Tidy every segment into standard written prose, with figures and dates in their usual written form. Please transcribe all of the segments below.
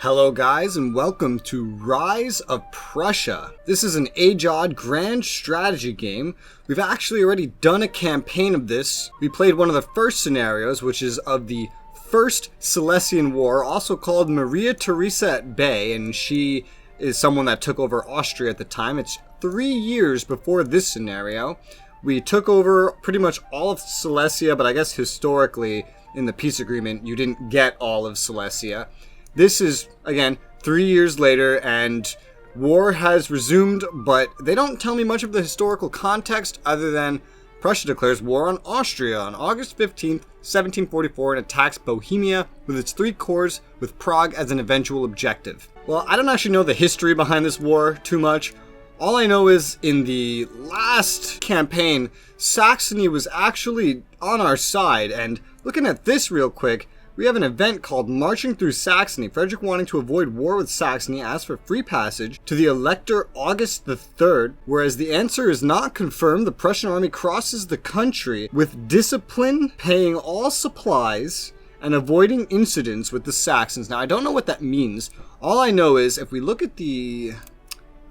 Hello guys and welcome to Rise of Prussia. This is an age-odd grand strategy game. We've actually already done a campaign of this. We played one of the first scenarios, which is of the First Silesian War, also called Maria Theresa at Bay, and she is someone that took over Austria at the time. It's 3 years before this scenario. We took over pretty much all of Silesia, but I guess historically in the peace agreement you didn't get all of Silesia. This is, again, 3 years later, and war has resumed, but they don't tell me much of the historical context other than Prussia declares war on Austria on August 15th, 1744, and attacks Bohemia with its 3 corps, with Prague as an eventual objective. Well, I don't actually know the history behind this war too much. All I know is in the last campaign, Saxony was actually on our side, and looking at this real quick, we have an event called Marching Through Saxony. Frederick, wanting to avoid war with Saxony, asked for free passage to the Elector August III, whereas the answer is not confirmed. The Prussian army crosses the country with discipline, paying all supplies, and avoiding incidents with the Saxons. Now, I don't know what that means. All I know is if we look at the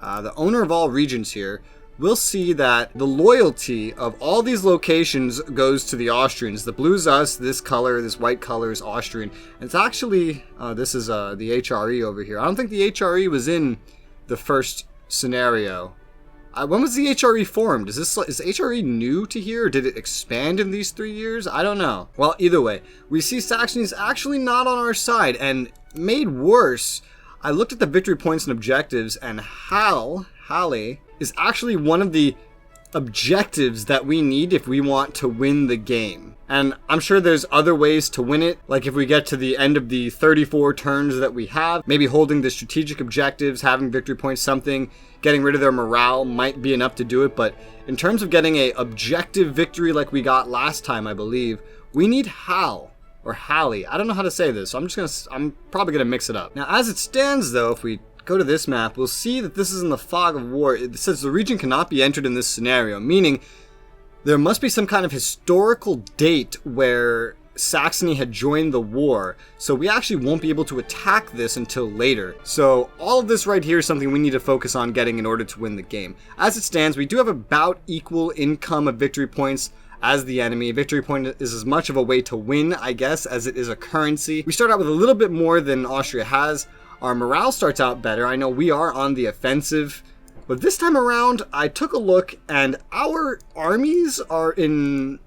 owner of all regions here, we'll see that the loyalty of all these locations goes to the Austrians. The blue's us, this color, this white color is Austrian. And it's actually, this is the HRE over here. I don't think the HRE was in the first scenario. When was the HRE formed? Is HRE new to here, or did it expand in these 3 years? I don't know. Well, either way, we see Saxony's actually not on our side, and made worse, I looked at the victory points and objectives, and Halle is actually one of the objectives that we need if we want to win the game. And I'm sure there's other ways to win it, like if we get to the end of the 34 turns that we have, maybe holding the strategic objectives, having victory points, something, getting rid of their morale might be enough to do it. But in terms of getting a objective victory like we got last time, I believe, we need Halle. I don't know how to say this, so I'm probably gonna mix it up. Now, as it stands though, if we go to this map, we'll see that this is in the fog of war. It says the region cannot be entered in this scenario, meaning there must be some kind of historical date where Saxony had joined the war, so we actually won't be able to attack this until later. So all of this right here is something we need to focus on getting in order to win the game. As it stands, we do have about equal income of victory points as the enemy. A victory point is as much of a way to win, I guess, as it is a currency. We start out with a little bit more than Austria has. Our morale starts out better. I know we are on the offensive, but this time around, I took a look and our armies are in,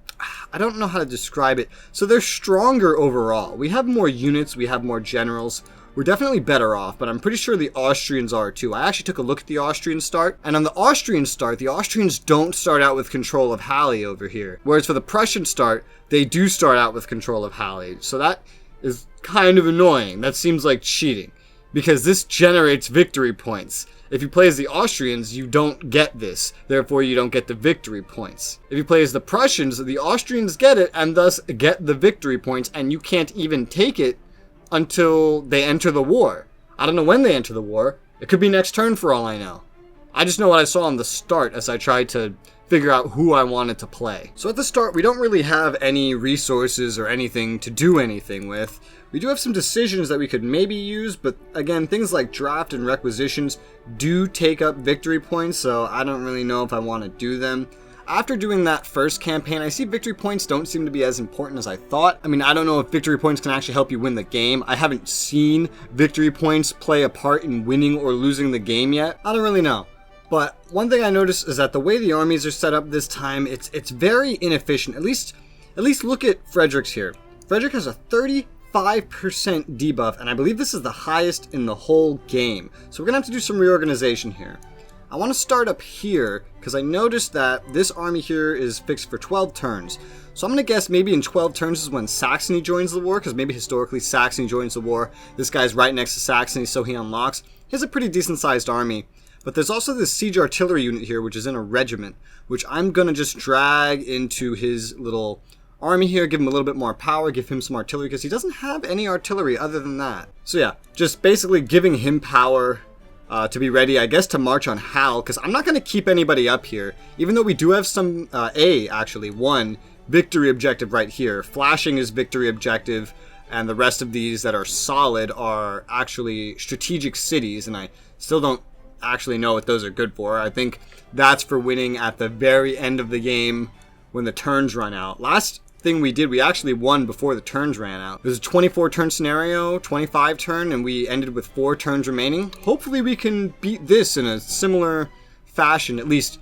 I don't know how to describe it. So they're stronger overall. We have more units, we have more generals. We're definitely better off, but I'm pretty sure the Austrians are too. I actually took a look at the Austrian start, and on the Austrian start, the Austrians don't start out with control of Halle over here. Whereas for the Prussian start, they do start out with control of Halle. So that is kind of annoying. That seems like cheating, because this generates victory points. If you play as the Austrians, you don't get this. Therefore, you don't get the victory points. If you play as the Prussians, the Austrians get it and thus get the victory points, and you can't even take it until they enter the war. I don't know when they enter the war. It could be next turn for all I know. I just know what I saw on the start as I tried to figure out who I wanted to play. So at the start, we don't really have any resources or anything to do anything with. We do have some decisions that we could maybe use, but again, things like draft and requisitions do take up victory points, so I don't really know if I want to do them. After doing that first campaign, I see victory points don't seem to be as important as I thought. I mean, I don't know if victory points can actually help you win the game. I haven't seen victory points play a part in winning or losing the game yet. I don't really know. But one thing I noticed is that the way the armies are set up this time, it's very inefficient. At least look at Frederick's here. Frederick has a 35% debuff, and I believe this is the highest in the whole game. So we're gonna have to do some reorganization here. I want to start up here because I noticed that this army here is fixed for 12 turns. So I'm going to guess maybe in 12 turns is when Saxony joins the war, because maybe historically Saxony joins the war. This guy's right next to Saxony, so he unlocks. He has a pretty decent sized army. But there's also this siege artillery unit here, which is in a regiment, which I'm going to just drag into his little army here, give him a little bit more power, give him some artillery, because he doesn't have any artillery other than that. So yeah, just basically giving him power to be ready, I guess, to march on Halle, because I'm not going to keep anybody up here, even though we do have some, one victory objective right here. Flashing is victory objective, and the rest of these that are solid are actually strategic cities, and I still don't actually know what those are good for. I think that's for winning at the very end of the game when the turns run out. Last thing we did, we actually won before the turns ran out. It was a 24 turn scenario, 25 turn, and we ended with 4 turns remaining. Hopefully we can beat this in a similar fashion. At least,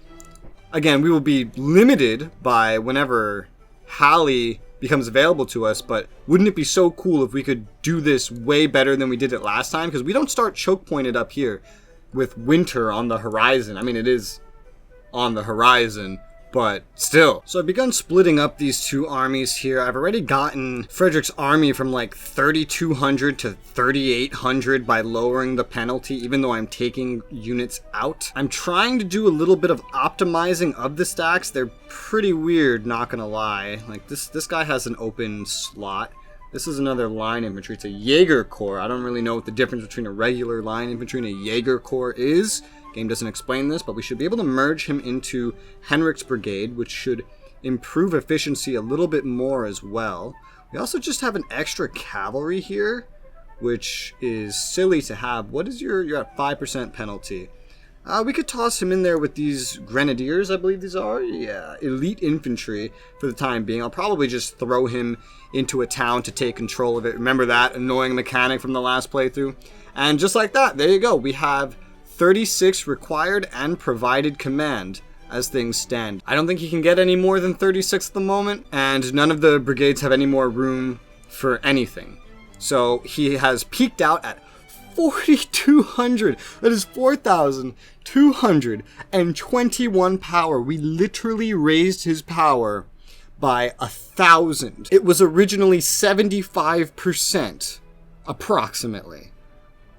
again, we will be limited by whenever Hallie becomes available to us, but wouldn't it be so cool if we could do this way better than we did it last time? Because we don't start choke pointed up here with winter on the horizon. I mean, it is on the horizon, but still. So I've begun splitting up these two armies here. I've already gotten Frederick's army from like 3,200 to 3,800 by lowering the penalty, even though I'm taking units out. I'm trying to do a little bit of optimizing of the stacks. They're pretty weird, not gonna lie. Like this guy has an open slot. This is another line infantry. It's a Jaeger Corps. I don't really know what the difference between a regular line infantry and a Jaeger Corps is. Game doesn't explain this, but we should be able to merge him into Henrik's brigade, which should improve efficiency a little bit more as well. We also just have an extra cavalry here, which is silly to have. What is you're at 5% penalty. We could toss him in there with these grenadiers, I believe these are. Yeah, elite infantry for the time being. I'll probably just throw him into a town to take control of it. Remember that annoying mechanic from the last playthrough? And just like that, there you go. We have 36 required and provided command as things stand. I don't think he can get any more than 36 at the moment, and none of the brigades have any more room for anything. So he has peaked out at 4,200. That is 4,221 power. We literally raised his power by 1,000. It was originally 75%, approximately,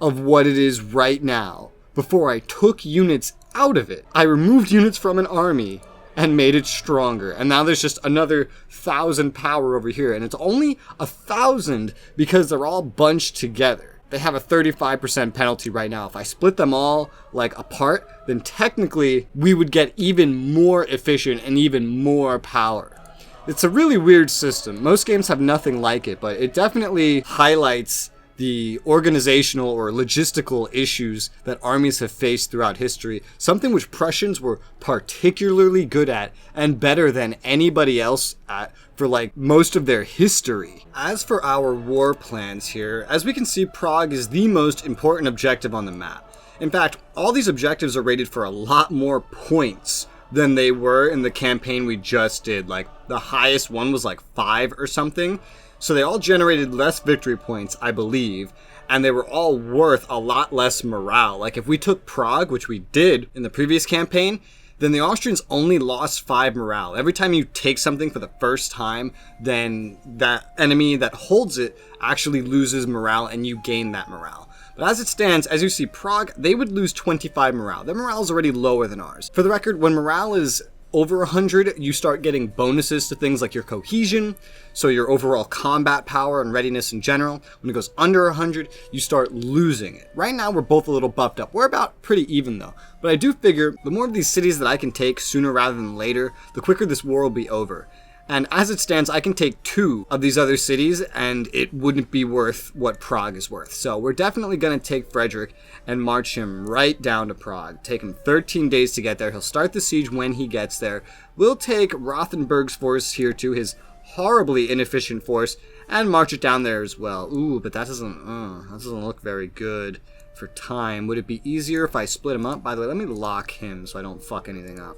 of what it is right now. Before I took units out of it, I removed units from an army and made it stronger. And now there's just another 1,000 power over here. And it's only 1,000 because they're all bunched together. They have a 35% penalty right now. If I split them all like apart, then technically we would get even more efficient and even more power. It's a really weird system. Most games have nothing like it, but it definitely highlights the organizational or logistical issues that armies have faced throughout history, something which Prussians were particularly good at and better than anybody else at for like most of their history. As for our war plans here, as we can see, Prague is the most important objective on the map. In fact, all these objectives are rated for a lot more points than they were in the campaign we just did. Like the highest one was like 5 or something. So they all generated less victory points, I believe, and they were all worth a lot less morale. Like if we took Prague, which we did in the previous campaign, then the Austrians only lost 5 morale. Every time you take something for the first time, then that enemy that holds it actually loses morale and you gain that morale. But as it stands, as you see, Prague, they would lose 25 morale. Their morale is already lower than ours. For the record, when morale is over 100, you start getting bonuses to things like your cohesion, so your overall combat power and readiness in general. When it goes under 100, you start losing it. Right now, we're both a little buffed up. We're about pretty even though. But I do figure the more of these cities that I can take sooner rather than later, the quicker this war will be over. And as it stands, I can take 2 of these other cities and it wouldn't be worth what Prague is worth. So we're definitely going to take Frederick and march him right down to Prague. Take him 13 days to get there. He'll start the siege when he gets there. We'll take Rothenburg's force here too, his horribly inefficient force, and march it down there as well. Ooh, but that doesn't look very good for time. Would it be easier if I split him up? By the way, let me lock him so I don't fuck anything up.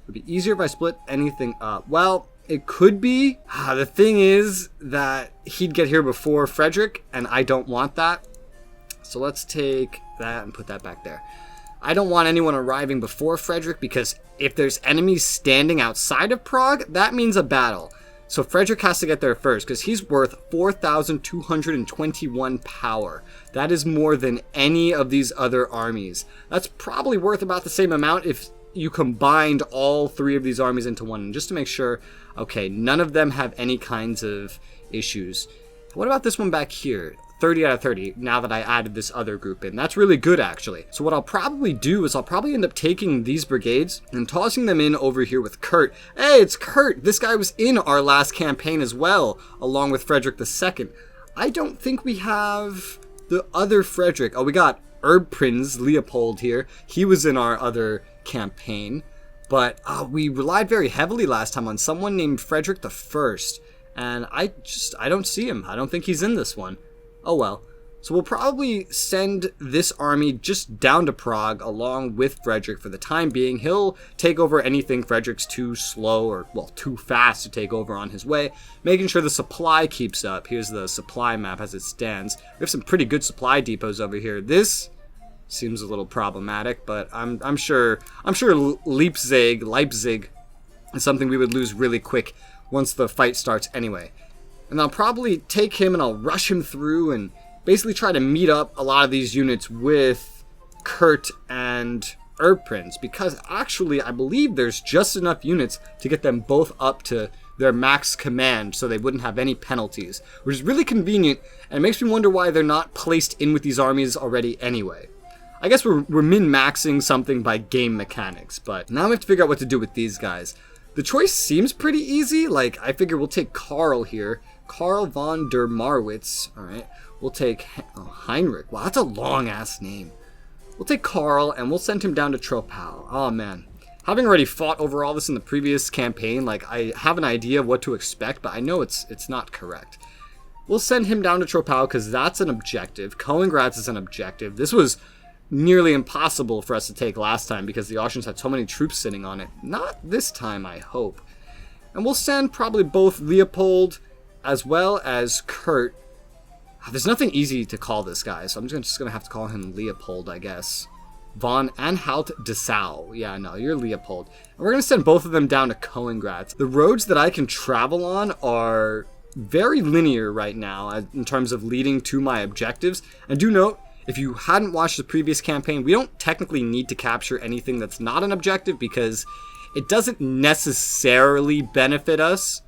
Would it be easier if I split anything up? Well, it could be. The thing is that he'd get here before Frederick, and I don't want that. So let's take that and put that back there. I don't want anyone arriving before Frederick because if there's enemies standing outside of Prague, that means a battle. So Frederick has to get there first because he's worth 4,221 power. That is more than any of these other armies. That's probably worth about the same amount if you combined all 3 of these armies into one. And just to make sure, okay, none of them have any kinds of issues. What about this one back here? 30 out of 30, now that I added this other group in. That's really good, actually. So what I'll probably do is I'll probably end up taking these brigades and tossing them in over here with Kurt. Hey, it's Kurt! This guy was in our last campaign as well, along with Frederick II. I don't think we have the other Frederick. Oh, we got Prince Leopold here. He was in our other campaign. But we relied very heavily last time on someone named Frederick the First. And I don't see him. I don't think he's in this one. Oh well. So we'll probably send this army just down to Prague along with Frederick for the time being. He'll take over anything Frederick's too slow or, well, too fast to take over on his way, making sure the supply keeps up. Here's the supply map as it stands. We have some pretty good supply depots over here. This seems a little problematic, but I'm sure Leipzig is something we would lose really quick once the fight starts anyway. And I'll probably take him and I'll rush him through and basically try to meet up a lot of these units with Kurt and Prince, because actually I believe there's just enough units to get them both up to their max command so they wouldn't have any penalties, which is really convenient, and it makes me wonder why they're not placed in with these armies already anyway. I guess we're min-maxing something by game mechanics, but now we have to figure out what to do with these guys. The choice seems pretty easy. Like, I figure we'll take Karl here. Karl von der Marwitz. Alright. We'll take Heinrich. Wow, that's a long-ass name. We'll take Karl, and we'll send him down to Troppau. Oh, man. Having already fought over all this in the previous campaign, like, I have an idea of what to expect, but I know it's not correct. We'll send him down to Troppau, because that's an objective. Konglomerat is an objective. This was nearly impossible for us to take last time, because the Austrians had so many troops sitting on it. Not this time, I hope. And we'll send probably both Leopold as well as Kurt. There's nothing easy to call this guy, so I'm just going to have to call him Leopold, I guess. Von Anhalt Dessau. Yeah, no, you're Leopold. And we're going to send both of them down to Konglomerat. The roads that I can travel on are very linear right now in terms of leading to my objectives. And do note, if you hadn't watched the previous campaign, we don't technically need to capture anything that's not an objective because it doesn't necessarily benefit us,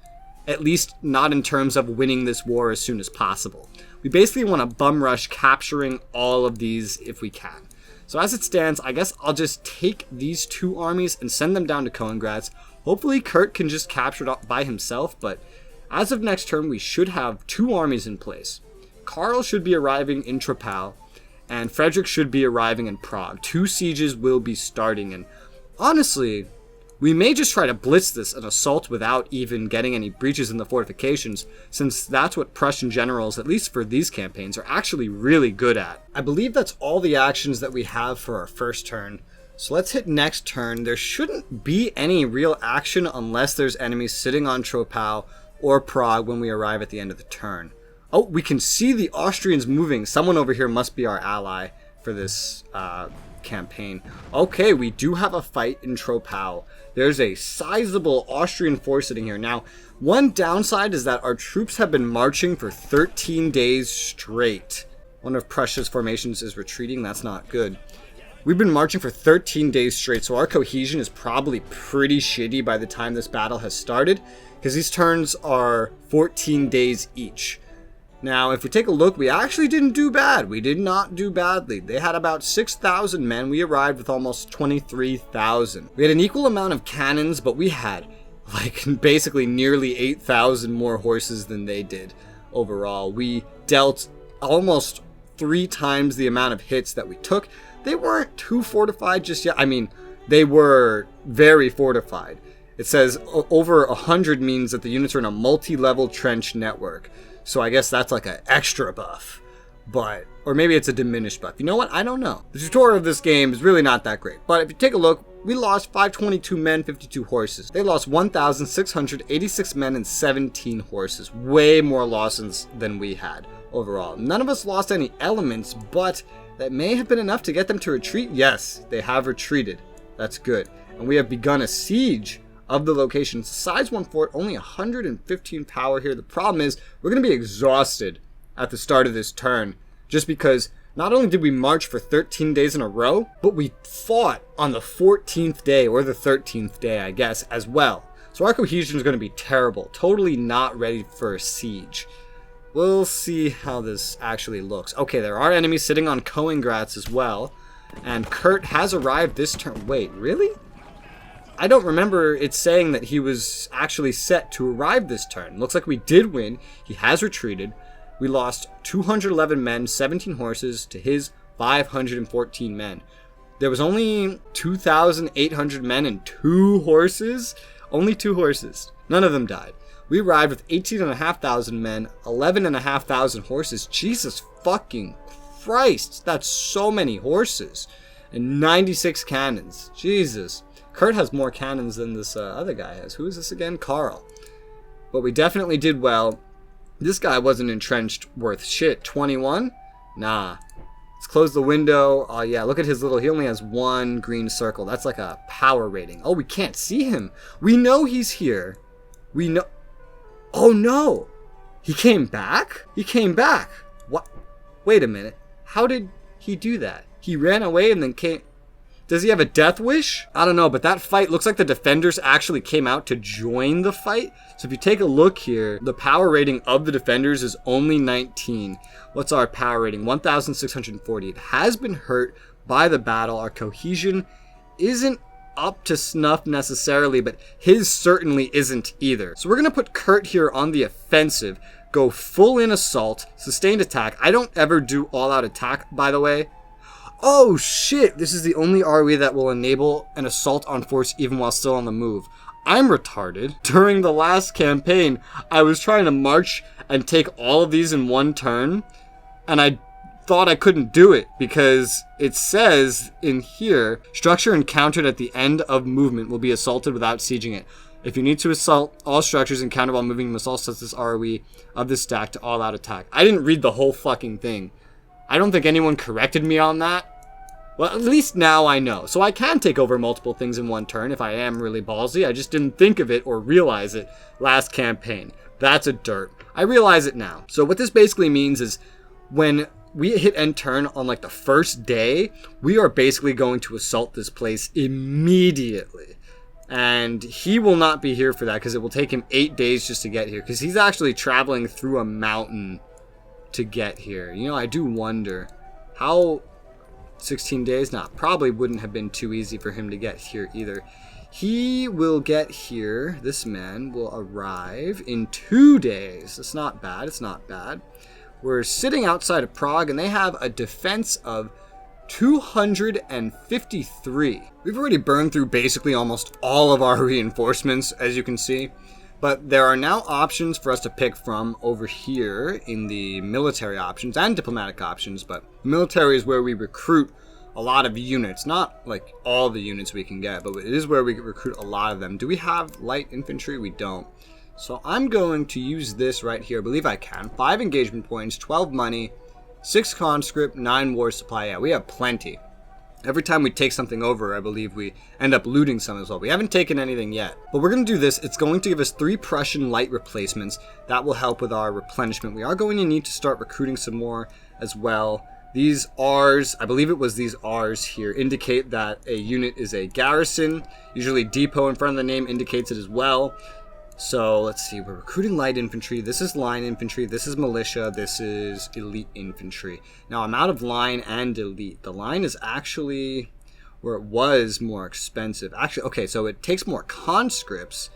at least not in terms of winning this war as soon as possible. We basically want to bum rush capturing all of these if we can. So as it stands, I guess I'll just take these two armies and send them down to Konglomerat. Hopefully Kurt can just capture it by himself, but as of next turn, we should have two armies in place. Karl should be arriving in Troppau, and Frederick should be arriving in Prague. Two sieges will be starting, and honestly, we may just try to blitz this and assault without even getting any breaches in the fortifications, since that's what Prussian generals, at least for these campaigns, are actually really good at. I believe that's all the actions that we have for our first turn. So let's hit next turn. There shouldn't be any real action unless there's enemies sitting on Troppau or Prague when we arrive at the end of the turn. Oh, we can see the Austrians moving. Someone over here must be our ally for this campaign. Okay, we do have a fight in Troppau. There's a sizable Austrian force sitting here. Now, one downside is that our troops have been marching for 13 days straight. One of Prussia's formations is retreating. That's not good. We've been marching for 13 days straight, so our cohesion is probably pretty shitty by the time this battle has started, because these turns are 14 days each. Now, if we take a look, we actually didn't do bad. We did not do badly. They had about 6,000 men. We arrived with almost 23,000. We had an equal amount of cannons, but we had, like, basically nearly 8,000 more horses than they did overall. We dealt almost 3 times the amount of hits that we took. They weren't too fortified just yet. I mean, they were very fortified. It says over 100 means that the units are in a multi-level trench network. So I guess that's like an extra buff, or maybe it's a diminished buff. You know what? I don't know. The tutorial of this game is really not that great. But if you take a look, we lost 522 men, 52 horses. They lost 1,686 men and 17 horses. Way more losses than we had overall. None of us lost any elements, but that may have been enough to get them to retreat. Yes, they have retreated. That's good. And we have begun a siege of the location. Size 1 fort, only 115 power here. The problem is we're going to be exhausted at the start of this turn, just because not only did we march for 13 days in a row, but we fought on the 14th day, or the 13th day, I guess, as well. So our cohesion is going to be terrible. Totally not ready for a siege. We'll see how this actually looks. Okay, there are enemies sitting on Konglomerat as well, and Kurt has arrived this turn. Wait, really? I don't remember it saying that he was actually set to arrive this turn. Looks like we did win. He has retreated. we lost 211 men, 17 horses to his 514 men. There was only 2,800 men and 2 horses. Only 2 horses. None of them died. We arrived with 18,500 men, 11,500 horses. Jesus fucking Christ. That's so many horses. And 96 cannons. Jesus. Kurt has more cannons than this other guy has. Who is this again? Carl. But we definitely did well. This guy wasn't entrenched worth shit. 21? Nah. Let's close the window. Oh yeah, look at his little, he only has 1 green circle. That's like a power rating. Oh, we can't see him. We know he's here. We know. Oh no. He came back? He came back. What? Wait a minute. How did he do that? He ran away and then came. Does he have a death wish? I don't know, but that fight looks like the defenders actually came out to join the fight. So if you take a look here, the power rating of the defenders is only 19. What's our power rating? 1,640. It has been hurt by the battle. Our cohesion isn't up to snuff necessarily, but his certainly isn't either. So we're going to put Kurt here on the offensive, go full in assault, sustained attack. I don't ever do all-out attack, by the way. Oh shit, this is the only ROE that will enable an assault on force even while still on the move. I'm retarded. During the last campaign, I was trying to march and take all of these in one turn, and I thought I couldn't do it because it says in here, structure encountered at the end of movement will be assaulted without sieging it. If you need to assault all structures encountered while moving, you must also set this ROE of this stack to all-out attack. I didn't read the whole fucking thing. I don't think anyone corrected me on that. Well, at least now I know. So I can take over multiple things in one turn if I am really ballsy. I just didn't think of it or realize it last campaign. That's a dirt. I realize it now. So what this basically means is when we hit end turn on like the first day, we are basically going to assault this place immediately. And he will not be here for that because it will take him 8 days just to get here because he's actually traveling through a mountain to get here. You know, I do wonder how 16 days? Nah, probably wouldn't have been too easy for him to get here either. He will get here. This man will arrive in 2 days. It's not bad. It's not bad. We're sitting outside of Prague and they have a defense of 253. We've already burned through basically almost all of our reinforcements, as you can see. But there are now options for us to pick from over here in the military options and diplomatic options. But military is where we recruit a lot of units. Not like all the units we can get, but it is where we recruit a lot of them. Do we have light infantry? We don't. So I'm going to use this right here. I believe I can. 5 engagement points, 12 money, 6 conscript, 9 war supply. Yeah, we have plenty. Every time we take something over, I believe we end up looting some as well. We haven't taken anything yet. But we're going to do this. It's going to give us 3 Prussian light replacements. That will help with our replenishment. We are going to need to start recruiting some more as well. These Rs, I believe it was these Rs here, indicate that a unit is a garrison. Usually depot in front of the name indicates it as well. So let's see, we're recruiting light infantry. This is line infantry. This is militia. This is elite infantry. Now I'm out of line and elite. The line is actually where it was more expensive. Actually, okay, so it takes more conscripts,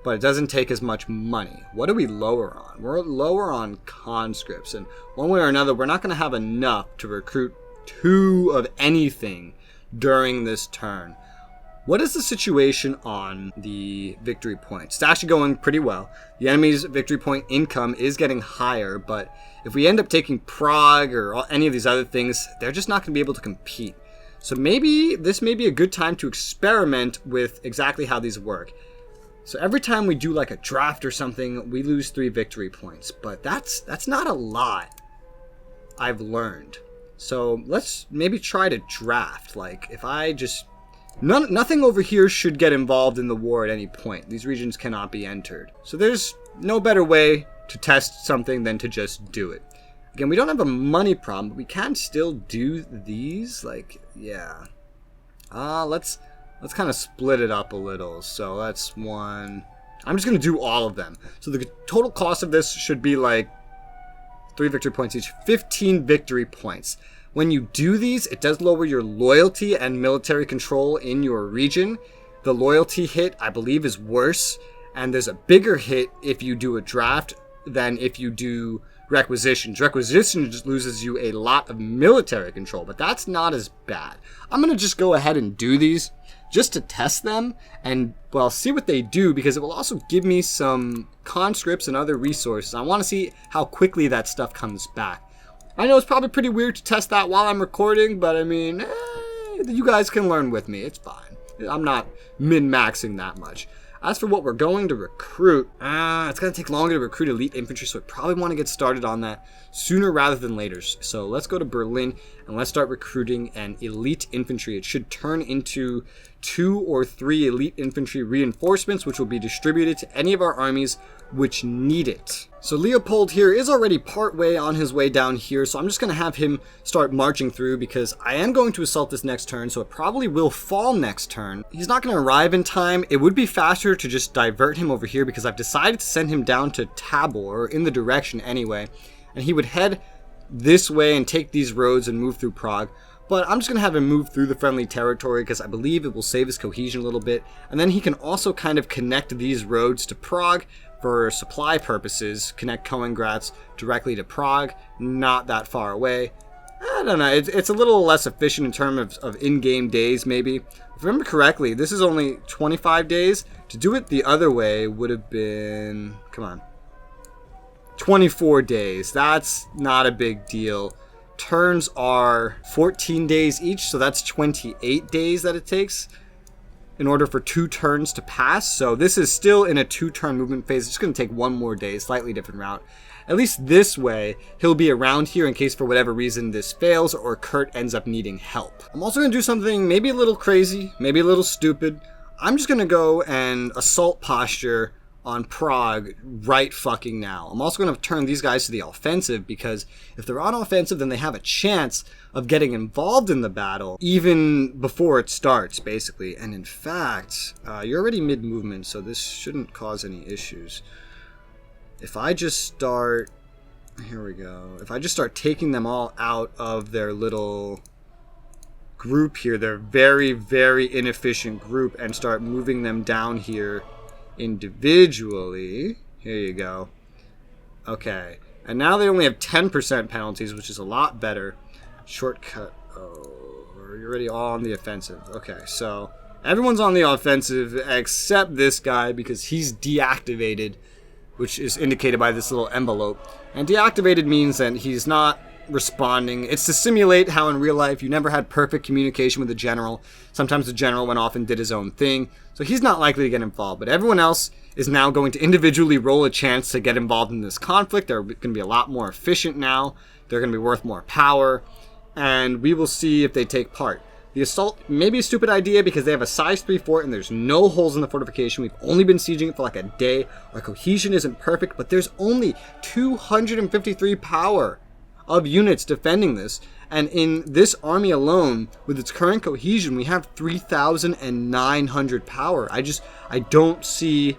but it doesn't take as much money. What are we lower on? We're lower on conscripts. And one way or another, we're not going to have enough to recruit 2 of anything during this turn. What is the situation on the victory points? It's actually going pretty well. The enemy's victory point income is getting higher, but if we end up taking Prague or any of these other things, they're just not going to be able to compete. So maybe this may be a good time to experiment with exactly how these work. So every time we do like a draft or something, we lose 3 victory points, but that's not a lot, I've learned. So let's maybe try to draft. Like if I just... Nothing over here should get involved in the war at any point. These regions cannot be entered. So there's no better way to test something than to just do it. Again, we don't have a money problem, but we can still do these. Like, yeah. Let's kind of split it up a little. So that's 1. I'm just going to do all of them. So the total cost of this should be like 3 victory points each. 15 victory points. When you do these, it does lower your loyalty and military control in your region. The loyalty hit, I believe, is worse. And there's a bigger hit if you do a draft than if you do requisitions. Requisition just loses you a lot of military control, but that's not as bad. I'm going to just go ahead and do these just to test them and, well, see what they do, because it will also give me some conscripts and other resources. I want to see how quickly that stuff comes back. I know it's probably pretty weird to test that while I'm recording, but I mean, you guys can learn with me. It's fine. I'm not min-maxing that much. As for what we're going to recruit, it's going to take longer to recruit elite infantry, so I probably want to get started on that sooner rather than later. So let's go to Berlin and let's start recruiting an elite infantry. It should turn into 2 or 3 elite infantry reinforcements, which will be distributed to any of our armies which need it. So Leopold here is already part way on his way down here, so I'm just going to have him start marching through, because I am going to assault this next turn, so it probably will fall next turn. He's not going to arrive in time. It would be faster to just divert him over here, because I've decided to send him down to Tabor, or in the direction anyway, and he would head this way and take these roads and move through Prague. But I'm just going to have him move through the friendly territory, because I believe it will save his cohesion a little bit. And then he can also kind of connect these roads to Prague for supply purposes. Connect Konglomerat directly to Prague, not that far away. I don't know, it's a little less efficient in terms of in-game days, maybe. If I remember correctly, this is only 25 days. To do it the other way would have been, come on, 24 days. That's not a big deal. Turns are 14 days each, so that's 28 days that it takes in order for 2 turns to pass. So this is still in a 2-turn movement phase. It's going to take 1 more day, slightly different route. At least this way, he'll be around here in case for whatever reason this fails or Kurt ends up needing help. I'm also going to do something maybe a little crazy, maybe a little stupid. I'm just going to go and assault posture on Prague right fucking now. I'm also going to turn these guys to the offensive, because if they're on offensive, then they have a chance of getting involved in the battle even before it starts, basically. And in fact, you're already mid-movement, so this shouldn't cause any issues. If I just start, here we go, if I just start taking them all out of their little group here, their very, very inefficient group, and start moving them down here individually. Here you go. Okay. And now they only have 10% penalties, which is a lot better. Shortcut. Oh, you're already all on the offensive. Okay, so everyone's on the offensive except this guy, because he's deactivated, which is indicated by this little envelope. And deactivated means that he's not responding. It's to simulate how in real life you never had perfect communication with the general. Sometimes the general went off and did his own thing, so he's not likely to get involved. But everyone else is now going to individually roll a chance to get involved in this conflict. They're going to be a lot more efficient now. They're going to be worth more power, and we will see if they take part. The assault may be a stupid idea because they have a size 3 fort and there's no holes in the fortification. We've only been sieging it for like a day. Our cohesion isn't perfect, but there's only 253 power of units defending this, and in this army alone with its current cohesion we have 3,900 power. I don't see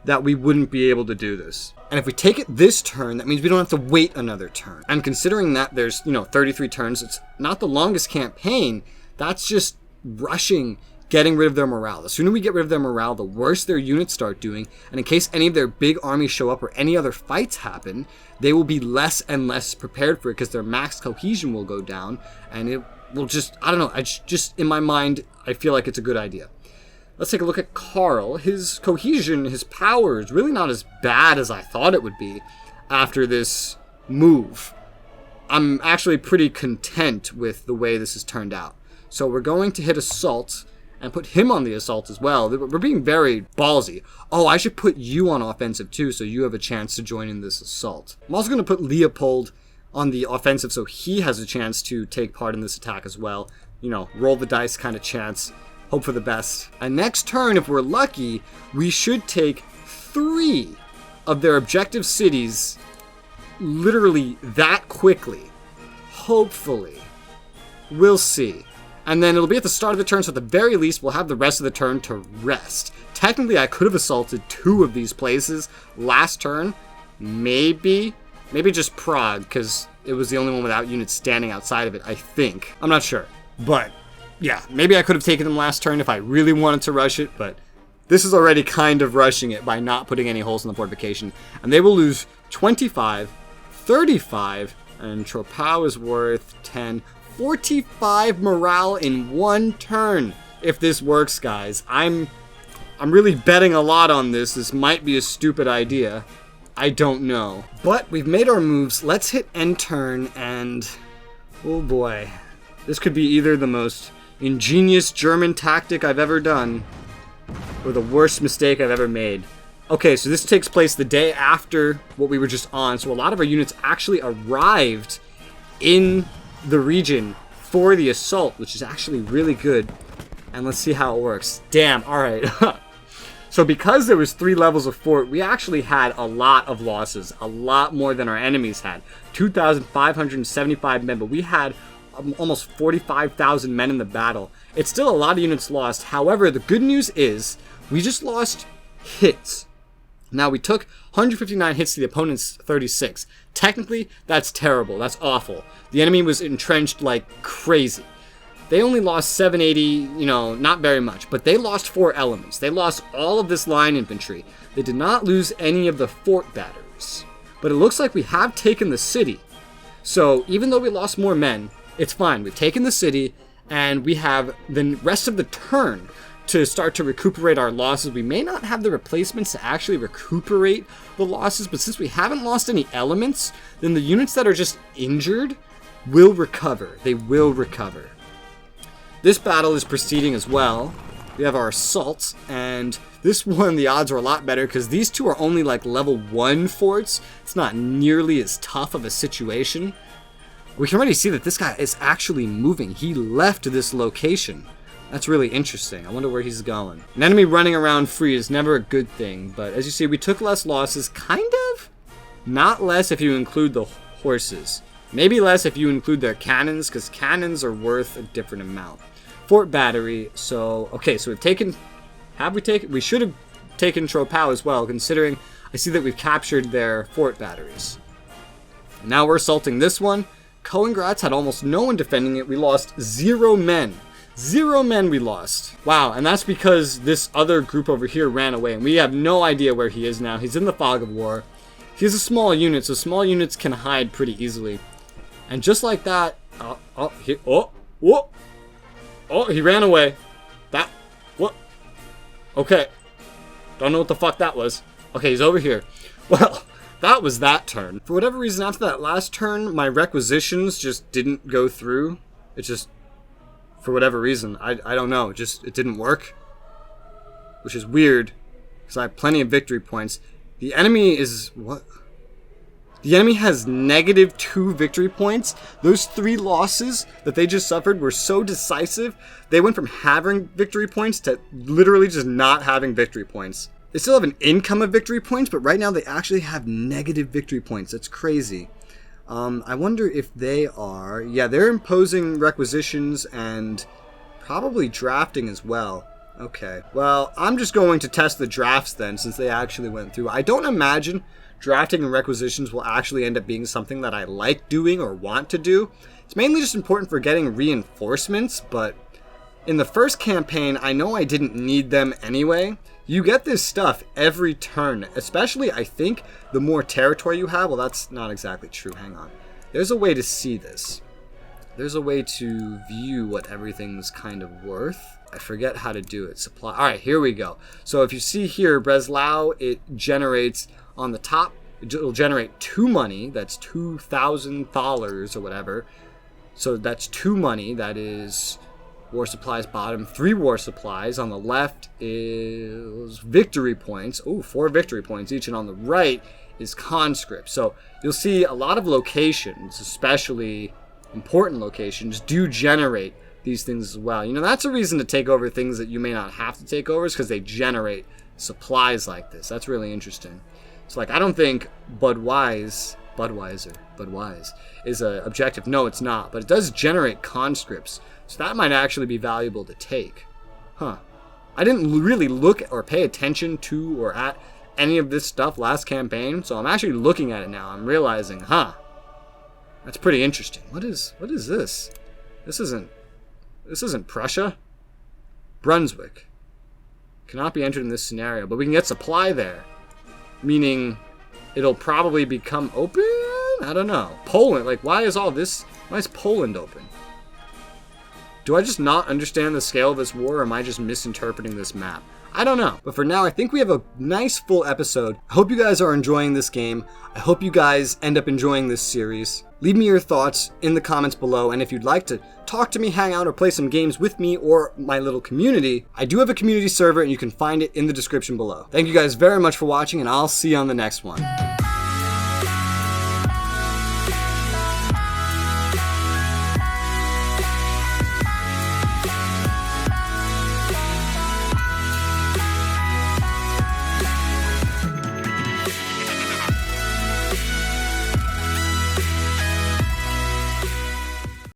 that we wouldn't be able to do this. And if we take it this turn, that means we don't have to wait another turn. And considering that there's 33 turns, it's not the longest campaign. That's just rushing, getting rid of their morale. The sooner we get rid of their morale, the worse their units start doing. And in case any of their big armies show up or any other fights happen, they will be less and less prepared for it, because their max cohesion will go down. And it will just, I don't know, just in my mind, I feel like it's a good idea. Let's take a look at Karl. His cohesion, his power is really not as bad as I thought it would be after this move. I'm actually pretty content with the way this has turned out. So we're going to hit assault and put him on the assault as well. We're being very ballsy. Oh, I should put you on offensive too, so you have a chance to join in this assault. I'm also going to put Leopold on the offensive so he has a chance to take part in this attack as well. Roll the dice kind of chance. Hope for the best. And next turn, if we're lucky, we should take 3 of their objective cities literally that quickly. Hopefully. We'll see. And then it'll be at the start of the turn, so at the very least, we'll have the rest of the turn to rest. Technically, I could have assaulted 2 of these places last turn. Maybe just Prague, because it was the only one without units standing outside of it, I think. I'm not sure. But, yeah, maybe I could have taken them last turn if I really wanted to rush it, but this is already kind of rushing it by not putting any holes in the fortification. And they will lose 25, 35, and Tropau is worth 10. 45 morale in one turn. If this works, guys, I'm really betting a lot on this. This might be a stupid idea. I don't know. But we've made our moves. Let's hit end turn, and oh boy. This could be either the most ingenious German tactic I've ever done, or the worst mistake I've ever made. Okay, so this takes place the day after what we were just on, so a lot of our units actually arrived in the region for the assault, which is actually really good. And let's see how it works. Damn, alright. So because there was 3 levels of fort, we actually had a lot of losses. A lot more than our enemies had. 2,575 men, but we had almost 45,000 men in the battle. It's still a lot of units lost. However, the good news is we just lost hits. Now, we took 159 hits to the opponent's 36. Technically, that's terrible. That's awful. The enemy was entrenched like crazy. They only lost 780, not very much, but they lost 4 elements. They lost all of this line infantry. They did not lose any of the fort batteries. But it looks like we have taken the city. So even though we lost more men, it's fine. We've taken the city, and we have the rest of the turn to start to recuperate our losses. We may not have the replacements to actually recuperate the losses, but since we haven't lost any elements, then the units that are just injured will recover. They will recover. This battle is proceeding as well. We have our assaults, and this one, the odds are a lot better because these two are only like level 1 forts. It's not nearly as tough of a situation. We can already see that this guy is actually moving. He left this location. That's really interesting. I wonder where he's going. An enemy running around free is never a good thing, but as you see, we took less losses, kind of. Not less if you include the horses. Maybe less if you include their cannons, because cannons are worth a different amount. Fort battery, so, okay, so we've taken, we should have taken Tropau as well, considering I see that we've captured their fort batteries. And now we're assaulting this one. Konglomerat had almost no one defending it. We lost 0 men. 0 men we lost. Wow, and that's because this other group over here ran away, and we have no idea where he is now. He's in the fog of war. He's a small unit, so small units can hide pretty easily. And just like that, he ran away. What? Okay. Don't know what the fuck that was. Okay, he's over here. Well, that was that turn. For whatever reason, after that last turn, my requisitions just didn't go through. It just, for whatever reason, I don't know. It didn't work. Which is weird, because I have plenty of victory points. The enemy is, what? The enemy has -2 victory points. Those 3 losses that they just suffered were so decisive. They went from having victory points to literally just not having victory points. They still have an income of victory points, but right now they actually have negative victory points. That's crazy. I wonder if they are... Yeah, they're imposing requisitions and probably drafting as well. Okay. Well, I'm just going to test the drafts then, since they actually went through. I don't imagine drafting and requisitions will actually end up being something that I like doing or want to do. It's mainly just important for getting reinforcements, but in the first campaign, I know I didn't need them anyway. You get this stuff every turn, especially, I think, the more territory you have. Well, that's not exactly true. Hang on. There's a way to see this. There's a way to view what everything's kind of worth. I forget how to do it. Supply. All right, here we go. So if you see here, Breslau, it generates on the top, it'll generate 2 money. That's $2,000 or whatever. So that's 2 money. That is war supplies bottom, 3 war supplies. On the left is victory points. Oh, 4 victory points each. And on the right is conscript. So you'll see a lot of locations, especially important locations, do generate these things as well. That's a reason to take over things that you may not have to take over, is because they generate supplies like this. That's really interesting. So, I don't think Budweiser is an objective. No, it's not. But it does generate conscripts. So that might actually be valuable to take. Huh. I didn't really look or pay attention to or at any of this stuff last campaign. So I'm actually looking at it now. I'm realizing, that's pretty interesting. What is this? This isn't Prussia. Brunswick. Cannot be entered in this scenario, but we can get supply there. Meaning, it'll probably become open? I don't know. Poland, like why is Poland open? Do I just not understand the scale of this war, or am I just misinterpreting this map? I don't know. But for now, I think we have a nice full episode. I hope you guys are enjoying this game. I hope you guys end up enjoying this series. Leave me your thoughts in the comments below, and if you'd like to talk to me, hang out, or play some games with me or my little community, I do have a community server, and you can find it in the description below. Thank you guys very much for watching, and I'll see you on the next one.